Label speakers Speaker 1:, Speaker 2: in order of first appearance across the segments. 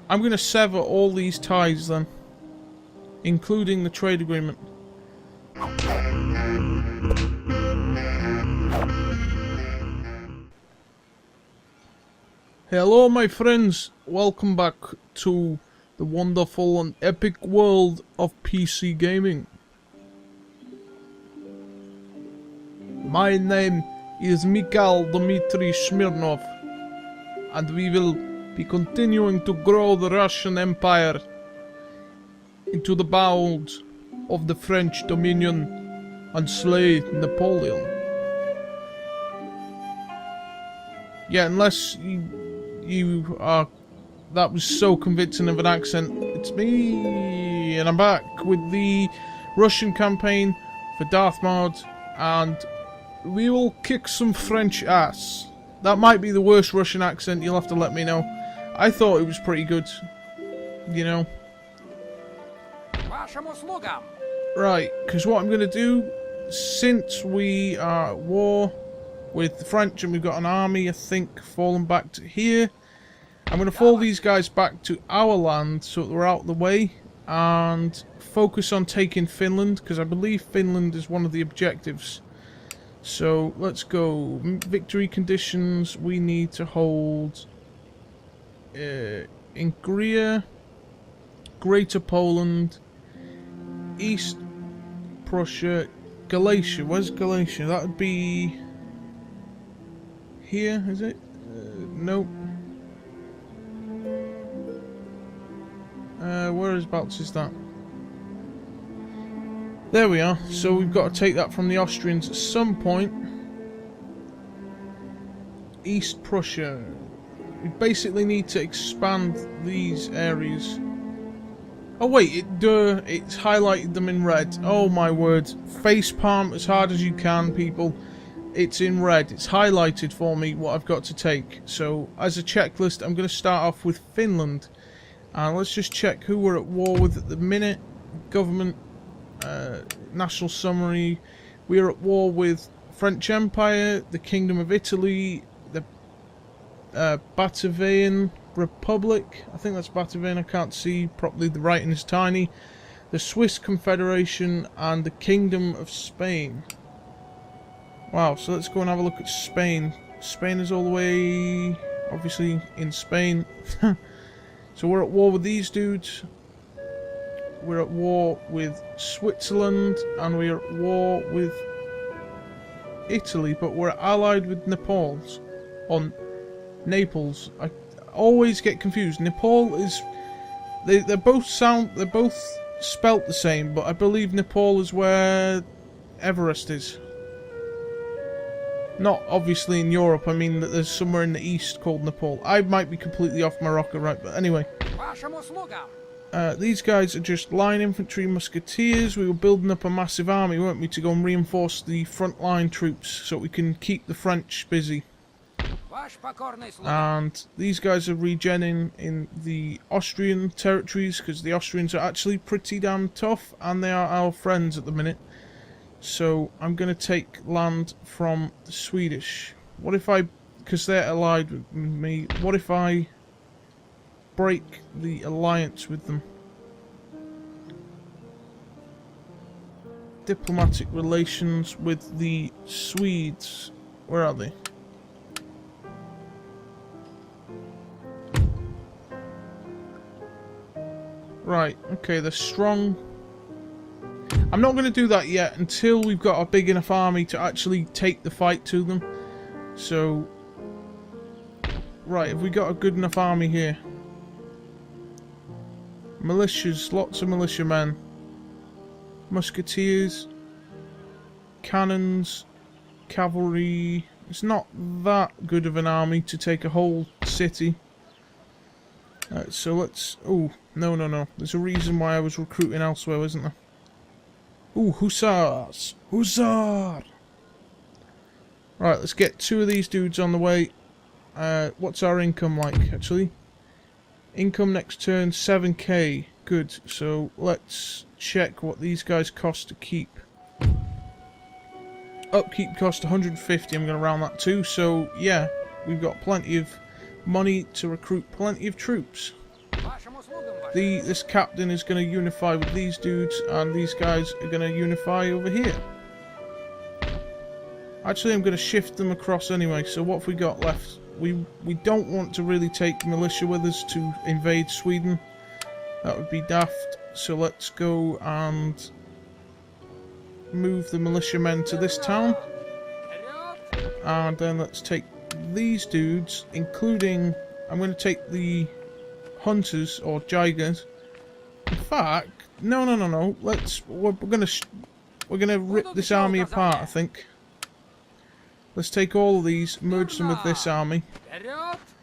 Speaker 1: I'm going to sever all these ties then, including the trade agreement. Hello my friends, welcome back to the wonderful and epic world of PC gaming. My name is Mikhail Dmitry Smirnov, and we will be continuing to grow the Russian Empire into the bounds of the French dominion and slay Napoleon. Yeah, unless you are... That was so convincing of an accent. It's me, and I'm back with the Russian campaign for Darthmod, and we will kick some French ass. That might be the worst Russian accent, you'll have to let me know. I thought it was pretty good, you know. Right, because what I'm going to do, since we are at war with the French and we've got an army, I think, falling back to here, I'm going to fall these guys back to our land so that we're out of the way and focus on taking Finland, because I believe Finland is one of the objectives. So let's go. Victory conditions, we need to hold Ingria, Greater Poland, East Prussia, Galicia. Where's Galicia? That would be here, is it? Nope. Whereabouts is that? There we are. So we've got to take that from the Austrians at some point. East Prussia. We basically need to expand these areas. Oh wait, it's highlighted them in red. Oh my word. Facepalm as hard as you can, people. It's in red. It's highlighted for me what I've got to take. So as a checklist, I'm going to start off with Finland. And let's just check who we're at war with at the minute. Government, national summary. We are at war with French Empire, the Kingdom of Italy, the Batavian Republic. I think that's Batavian, I can't see properly, the writing is tiny. The Swiss Confederation and the Kingdom of Spain. Wow, so let's go and have a look at Spain. Spain is all the way, obviously, in Spain. So we're at war with these dudes. We're at war with Switzerland, and we're at war with Italy, but we're allied with Naples. On Naples. I always get confused. Nepal is... They're both spelt the same, but I believe Nepal is where Everest is. Not obviously in Europe, I mean that there's somewhere in the east called Nepal. I might be completely off my rocker, right, but anyway. These guys are just line infantry musketeers. We were building up a massive army, weren't we, to go and reinforce the frontline troops so we can keep the French busy. And these guys are regenning in the Austrian territories, because the Austrians are actually pretty damn tough, and they are our friends at the minute. So I'm going to take land from the Swedish. What if I, because they're allied with me, what if I break the alliance with them? Diplomatic relations with the Swedes. Where are they? Right, okay, they're strong. I'm not going to do that yet until we've got a big enough army to actually take the fight to them. So, right, have we got a good enough army here? Militias, lots of militiamen. Musketeers. Cannons. Cavalry. It's not that good of an army to take a whole city. So let's... Oh, no. There's a reason why I was recruiting elsewhere, isn't there? Ooh, hussars! Hussar! Right, let's get 2 of these dudes on the way. What's our income like, actually? Income next turn, 7k. Good, so let's check what these guys cost to keep. Upkeep cost 150, I'm going to round that too. So, yeah, we've got plenty of money to recruit plenty of troops. This captain is going to unify with these dudes, and these guys are going to unify over here. Actually, I'm going to shift them across anyway. So what have we got left? We don't want to really take militia with us to invade Sweden. That would be daft. So let's go and move the militiamen to this town. And then let's take these dudes, including... I'm going to take the hunters, or jaegers. In fact, no. We're gonna rip this army apart, I think. Let's take all of these, merge them with this army,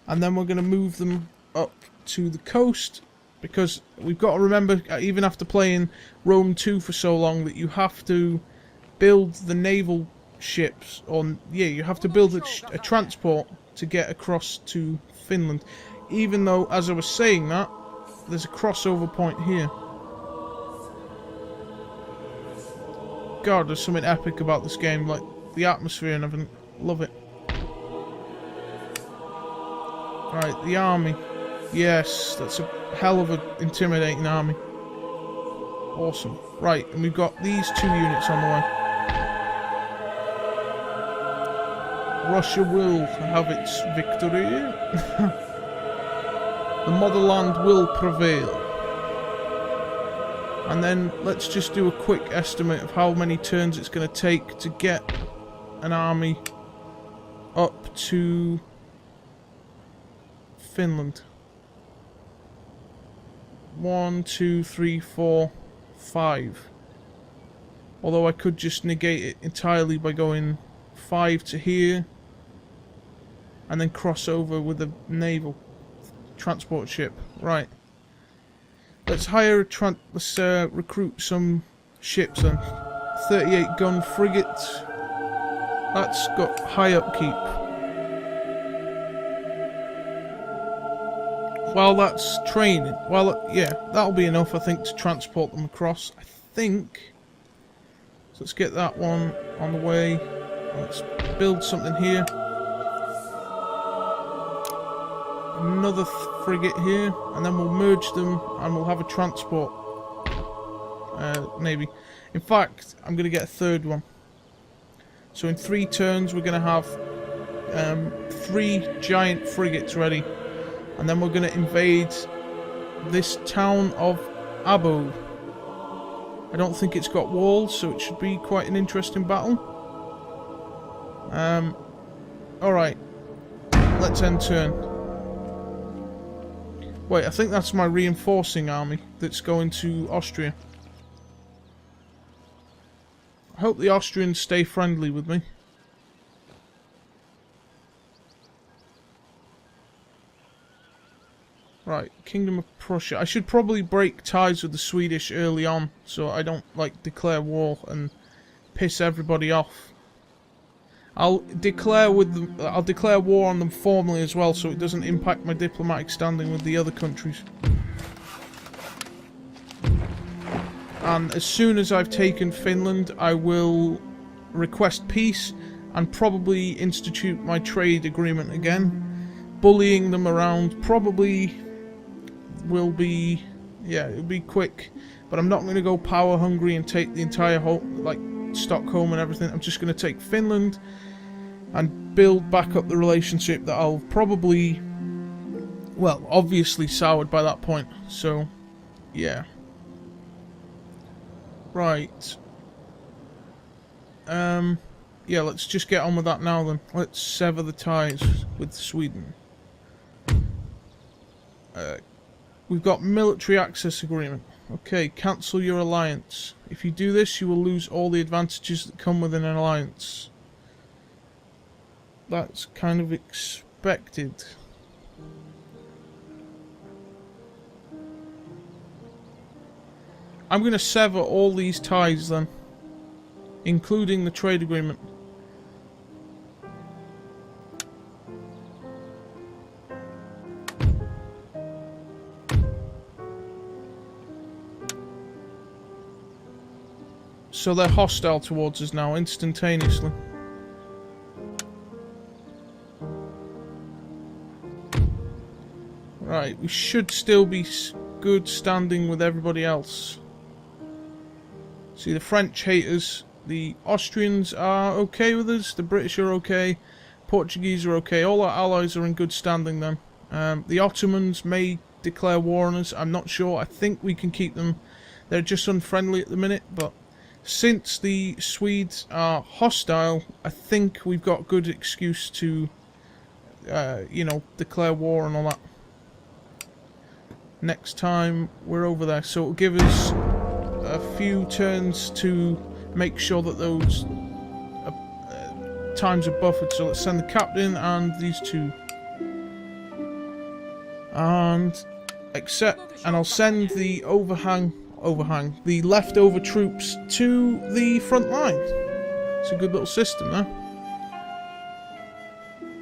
Speaker 1: and then we're going to move them up to the coast, because we've got to remember, even after playing Rome 2 for so long, that you have to build the naval ships, or yeah, you have to build a transport to get across to Finland. Even though, as I was saying that, there's a crossover point here. God, there's something epic about this game, like the atmosphere and everything. Love it. Right, the army. Yes, that's a hell of an intimidating army. Awesome. Right, and we've got these 2 units on the way. Russia will have its victory. The motherland will prevail. And then let's just do a quick estimate of how many turns it's going to take to get an army up to Finland. 1, 2, 3, 4, 5. Although I could just negate it entirely by going 5 to here and then cross over with a naval transport ship. Right. Let's hire a let's recruit some ships then. 38 gun frigate. That's got high upkeep. While that's training, yeah, that'll be enough, I think, to transport them across. I think. So let's get that one on the way. Let's build something here. Another frigate here, and then we'll merge them, and we'll have a transport navy. In fact, I'm going to get a third one. So in 3 turns, we're going to have 3 giant frigates ready. And then we're going to invade this town of Abo. I don't think it's got walls, so it should be quite an interesting battle. Alright. Let's end turn. Wait, I think that's my reinforcing army that's going to Austria. I hope the Austrians stay friendly with me. Right, Kingdom of Prussia. I should probably break ties with the Swedish early on, so I don't, like, declare war and piss everybody off. I'll declare war on them formally as well, so it doesn't impact my diplomatic standing with the other countries. And as soon as I've taken Finland, I will request peace and probably institute my trade agreement again. Bullying them around probably will be, yeah, it'll be quick. But I'm not going to go power hungry and take the entire whole, like, Stockholm and everything. I'm just going to take Finland and build back up the relationship that I'll probably, well, obviously soured by that point. So, yeah. Right. Yeah, let's just get on with that now then. Let's sever the ties with Sweden. We've got military access agreement. Okay, cancel your alliance. If you do this, you will lose all the advantages that come with an alliance. That's kind of expected. I'm going to sever all these ties then, including the trade agreement. So they're hostile towards us now, instantaneously. Right. Right, we should still be good standing with everybody else. See, the French hate us. The Austrians are okay with us. The British are okay. Portuguese are okay. All our allies are in good standing then. The Ottomans may declare war on us. I'm not sure. I think we can keep them. They're just unfriendly at the minute, but since the Swedes are hostile, I think we've got good excuse to, you know, declare war and all that. Next time we're over there, so it'll give us a few turns to make sure that those times are buffered. So let's send the captain and these two, and accept. And I'll send the the leftover troops to the front line. It's a good little system there.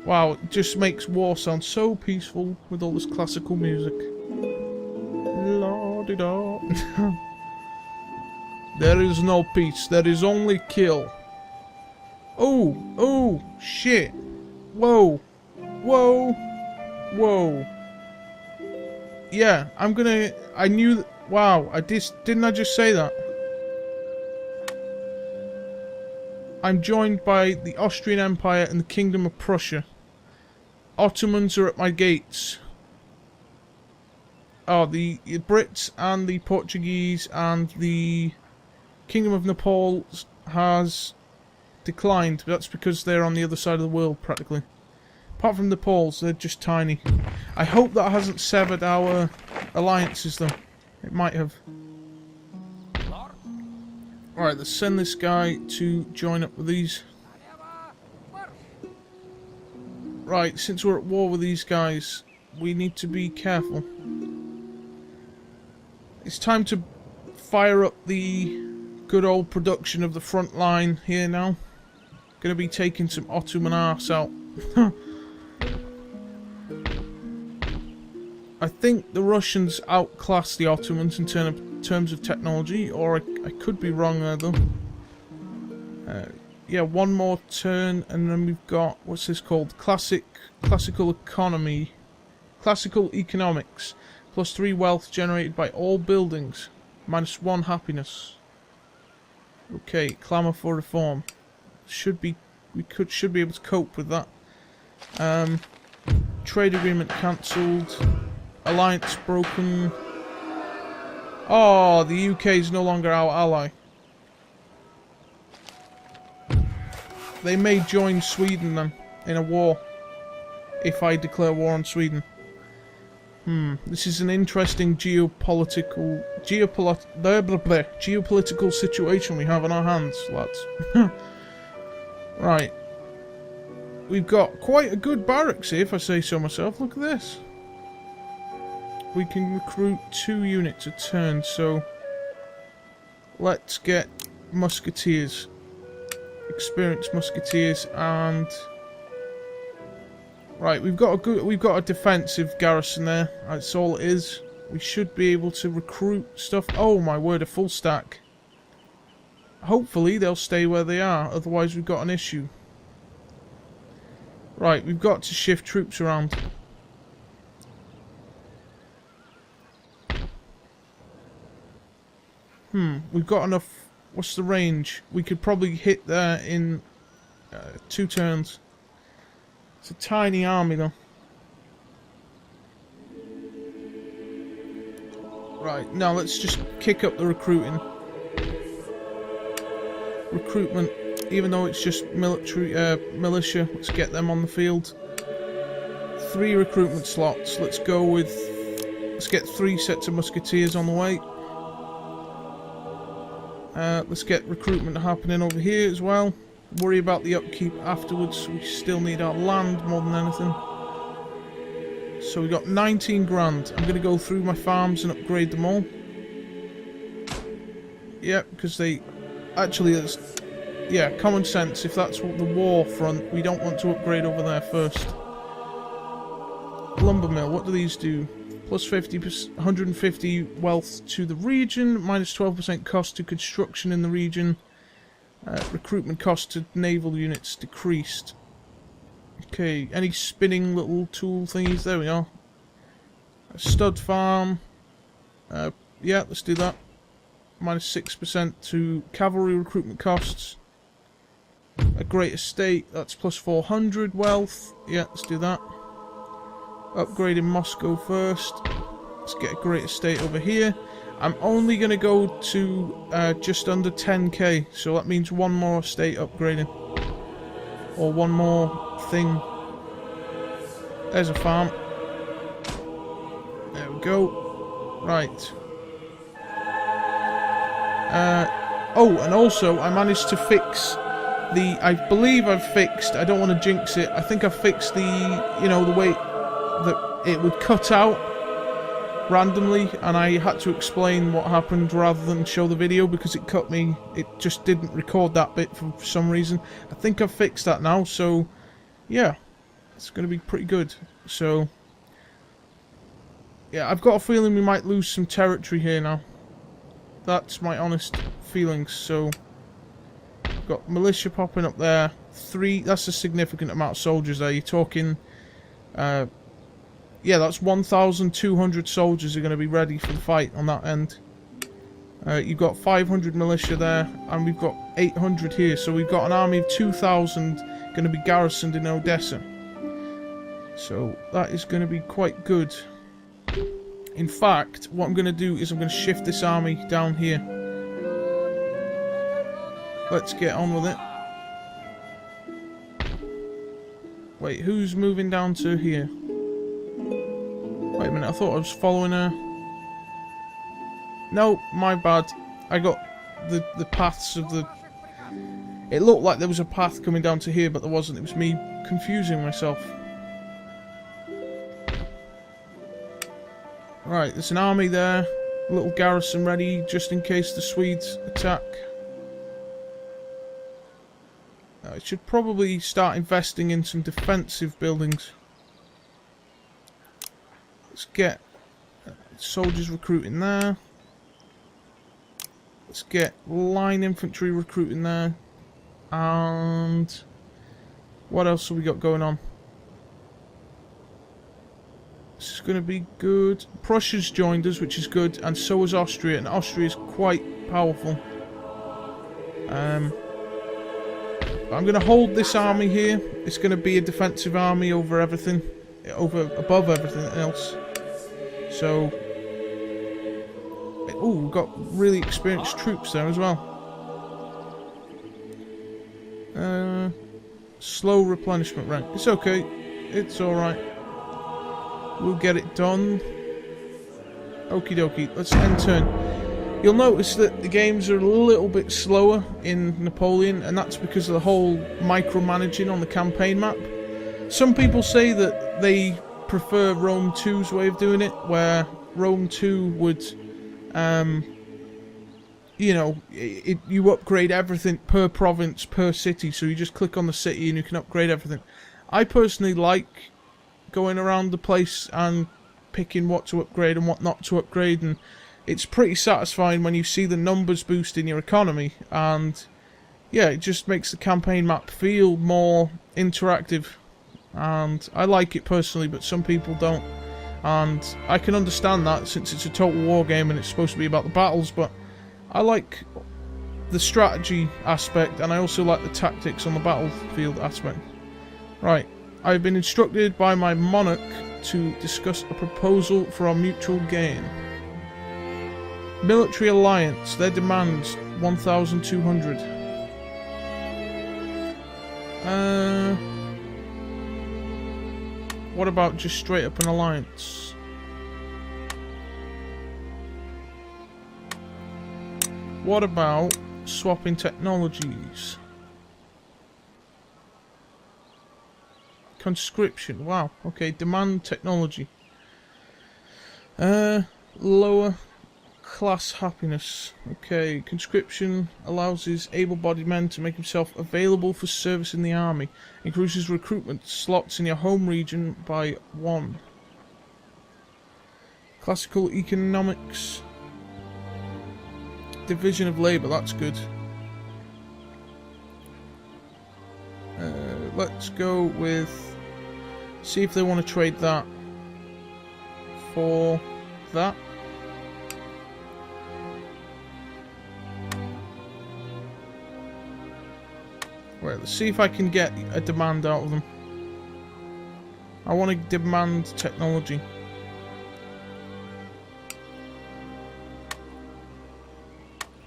Speaker 1: Wow, it just makes war sound so peaceful with all this classical music. La-di-da. There is no peace, there is only kill. Oh, oh, shit. Whoa, whoa, whoa. Yeah, I knew that. Wow, didn't I just say that? I'm joined by the Austrian Empire and the Kingdom of Prussia. Ottomans are at my gates. Oh, the Brits and the Portuguese and the Kingdom of Nepal has declined. That's because they're on the other side of the world, practically. Apart from the Poles, they're just tiny. I hope that hasn't severed our alliances, though. It might have. Alright, let's send this guy to join up with these. Right, since we're at war with these guys, we need to be careful. It's time to fire up the good old production of the front line here now. Gonna be taking some Ottoman arse out. I think the Russians outclass the Ottomans in terms of technology, or I could be wrong there though. Yeah, one more turn and then we've got, what's this called? Classical economics. +3 wealth generated by all buildings. -1 happiness. Okay, clamour for reform. Should be able to cope with that. Trade agreement cancelled. Alliance broken. Oh, the UK is no longer our ally. They may join Sweden then in a war if I declare war on Sweden. This is an interesting geopolitical situation we have on our hands, lads. Right. We've got quite a good barracks here, if I say so myself. Look at this. We can recruit 2 units a turn, so let's get musketeers. Experienced musketeers, and right, we've got a defensive garrison there. That's all it is. We should be able to recruit stuff. Oh my word, a full stack. Hopefully they'll stay where they are, otherwise we've got an issue. Right, we've got to shift troops around. We've got enough. What's the range? We could probably hit there in 2 turns. It's a tiny army though. Right, now let's just kick up the recruitment, even though it's just militia, let's get them on the field. 3 recruitment slots. Let's get 3 sets of musketeers on the way. Let's get recruitment happening over here as well. Worry about the upkeep afterwards. We still need our land more than anything. So we got 19 grand. I'm going to go through my farms and upgrade them all. Yeah, because they... Actually, it's... Yeah, common sense. If that's what the war front, we don't want to upgrade over there first. Lumber mill, what do these do? +50%, 150 wealth to the region, -12% cost to construction in the region. Recruitment cost to naval units decreased. Okay, any spinning little tool thingies? There we are. A stud farm. Yeah, let's do that. Minus 6% to cavalry recruitment costs. A great estate, that's plus 400 wealth. Yeah, let's do that. Upgrading Moscow first. Let's get a great estate over here. I'm only going to go to just under 10k, so that means one more estate upgrading. Or one more thing. There's a farm. There we go. Right. Oh, and also I managed to fix the... I believe I've fixed... I don't want to jinx it. I think I've fixed the... You know, the way that it would cut out randomly, and I had to explain what happened rather than show the video because it cut me. It just didn't record that bit for some reason. I think I've fixed that now, so yeah, it's going to be pretty good. So yeah, I've got a feeling we might lose some territory here now. That's my honest feelings. So got militia popping up there. 3, that's a significant amount of soldiers there. You're talking yeah, that's 1,200 soldiers are going to be ready for the fight on that end. You've got 500 militia there, and we've got 800 here. So we've got an army of 2,000 going to be garrisoned in Odessa. So that is going to be quite good. In fact, what I'm going to do is I'm going to shift this army down here. Let's get on with it. Wait, who's moving down to here? Wait a minute, I thought I was following her. No, my bad. I got the paths of the... It looked like there was a path coming down to here, but there wasn't. It was me confusing myself. Right, there's an army there. A little garrison ready, just in case the Swedes attack. I should probably start investing in some defensive buildings. Let's get soldiers recruiting there. Let's get line infantry recruiting there. And what else have we got going on? This is going to be good. Prussia's joined us, which is good, and so is Austria, and Austria is quite powerful. I'm going to hold this army here. It's going to be a defensive army over everything, above everything else. So, oh, we've got really experienced troops there as well. Slow replenishment rank. It's okay. It's alright. We'll get it done. Okie dokie. Let's end turn. You'll notice that the games are a little bit slower in Napoleon, and that's because of the whole micromanaging on the campaign map. Some people say that they prefer Rome 2's way of doing it, where Rome 2 would, you know, you upgrade everything per province, per city, so you just click on the city and you can upgrade everything. I personally like going around the place and picking what to upgrade and what not to upgrade, and it's pretty satisfying when you see the numbers boost in your economy, and yeah, it just makes the campaign map feel more interactive. And I like it personally, but some people don't, and I can understand that since it's a Total War game and it's supposed to be about the battles, but I like the strategy aspect, and I also like the tactics on the battlefield aspect. Right, I've been instructed by my monarch to discuss a proposal for our mutual gain. Military alliance, their demands 1,200. What about just straight up an alliance? What about swapping technologies? Conscription, wow, okay, demand technology. Lower class happiness. Okay, conscription allows his able-bodied men to make himself available for service in the army. Increases recruitment slots in your home region by 1. Classical economics. Division of labour, that's good. Let's go with... See if they want to trade that for that. Right, let's see if I can get a demand out of them. I want to demand technology.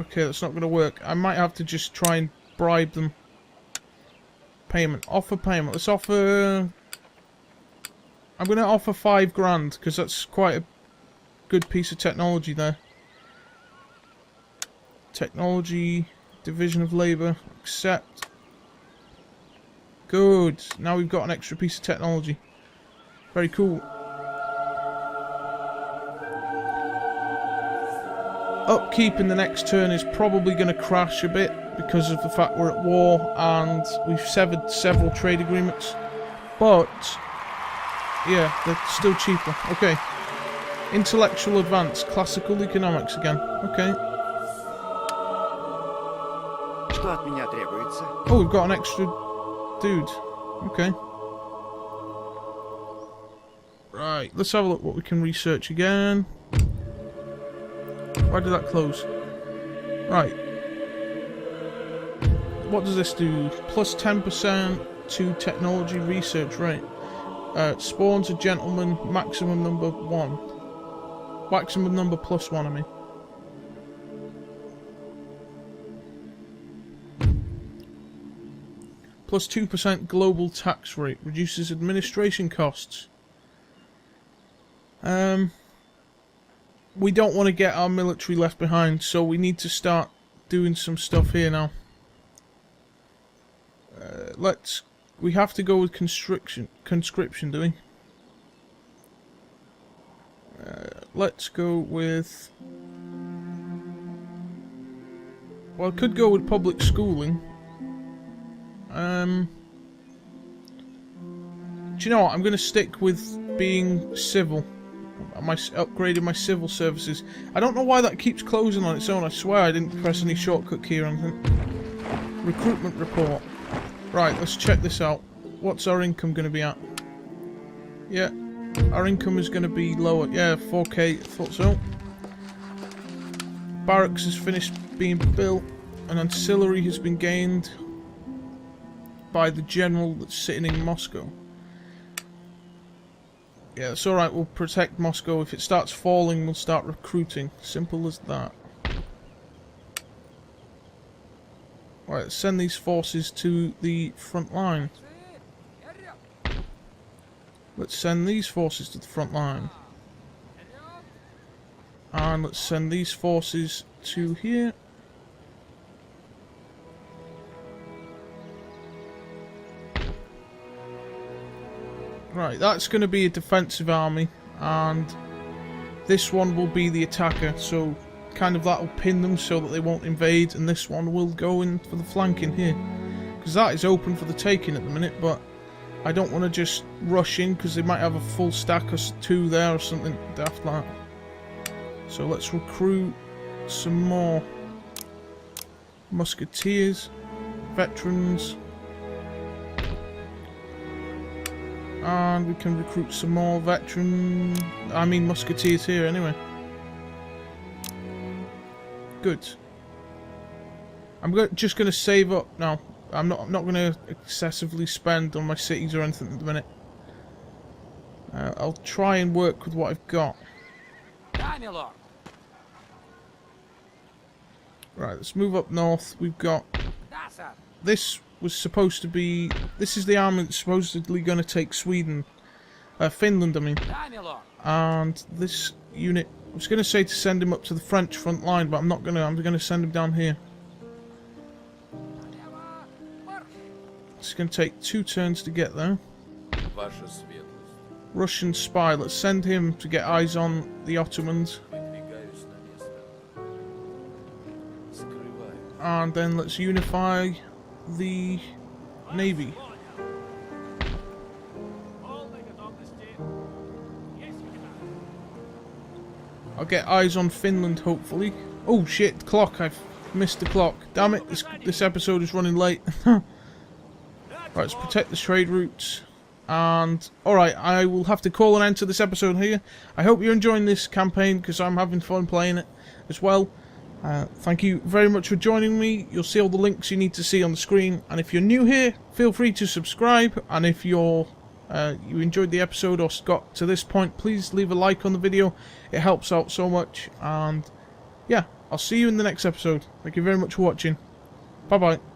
Speaker 1: Okay, that's not going to work. I might have to just try and bribe them. Payment. Offer payment. Let's offer... I'm going to offer 5 grand, because that's quite a good piece of technology there. Technology, division of labour, accept. Good. Now we've got an extra piece of technology. Very cool. Upkeep in the next turn is probably going to crash a bit because of the fact we're at war and we've severed several trade agreements. But, yeah, they're still cheaper. Okay. Intellectual advance. Classical economics again. Okay. Oh, we've got an extra dude. Okay. Right, let's have a look what we can research again. Why did that close? Right. What does this do? Plus 10% to technology research, right. Spawns a gentleman, maximum number 1. Maximum number plus 1, I mean. Plus 2% global tax rate. Reduces administration costs. We don't want to get our military left behind, so we need to start doing some stuff here now. We have to go with conscription, do we? Let's go with... Well, I could go with public schooling. Do you know what? I'm going to stick with being civil. Upgrading my civil services. I don't know why that keeps closing on its own. I swear I didn't press any shortcut key or anything. Recruitment report. Right, let's check this out. What's our income going to be at? Yeah, our income is going to be lower. Yeah, 4k. I thought so. Barracks has finished being built. An ancillary has been gained by the general that's sitting in Moscow. Yeah, it's alright, we'll protect Moscow. If it starts falling, we'll start recruiting. Simple as that. Right, let's send these forces to the front line. Let's send these forces to the front line. And let's send these forces to here. Right, that's going to be a defensive army, and this one will be the attacker, so kind of that'll pin them so that they won't invade, and this one will go in for the flanking here. Because that is open for the taking at the minute, but I don't want to just rush in, because they might have a full stack or 2 there or something daft like that. So let's recruit some more musketeers, veterans. And we can recruit some more musketeers here anyway. Good. I'm just going to save up now. I'm not going to excessively spend on my cities or anything at the minute. I'll try and work with what I've got. Right, let's move up north. We've got... This was supposed to be... This is the army that's supposedly going to take Sweden. Finland, I mean. And this unit... I was going to say to send him up to the French front line, but I'm not going to. I'm going to send him down here. It's going to take 2 turns to get there. Russian spy. Let's send him to get eyes on the Ottomans. And then let's unify the navy. I'll get eyes on Finland, hopefully. Oh shit, clock. I've missed the clock. Damn it, this episode is running late. Right, let's protect the trade routes. And, alright, I will have to call an end to this episode here. I hope you're enjoying this campaign, because I'm having fun playing it as well. Thank you very much for joining me. You'll see all the links you need to see on the screen. And if you're new here, feel free to subscribe. And if you enjoyed the episode or got to this point, please leave a like on the video. It helps out so much. And, yeah, I'll see you in the next episode. Thank you very much for watching. Bye-bye.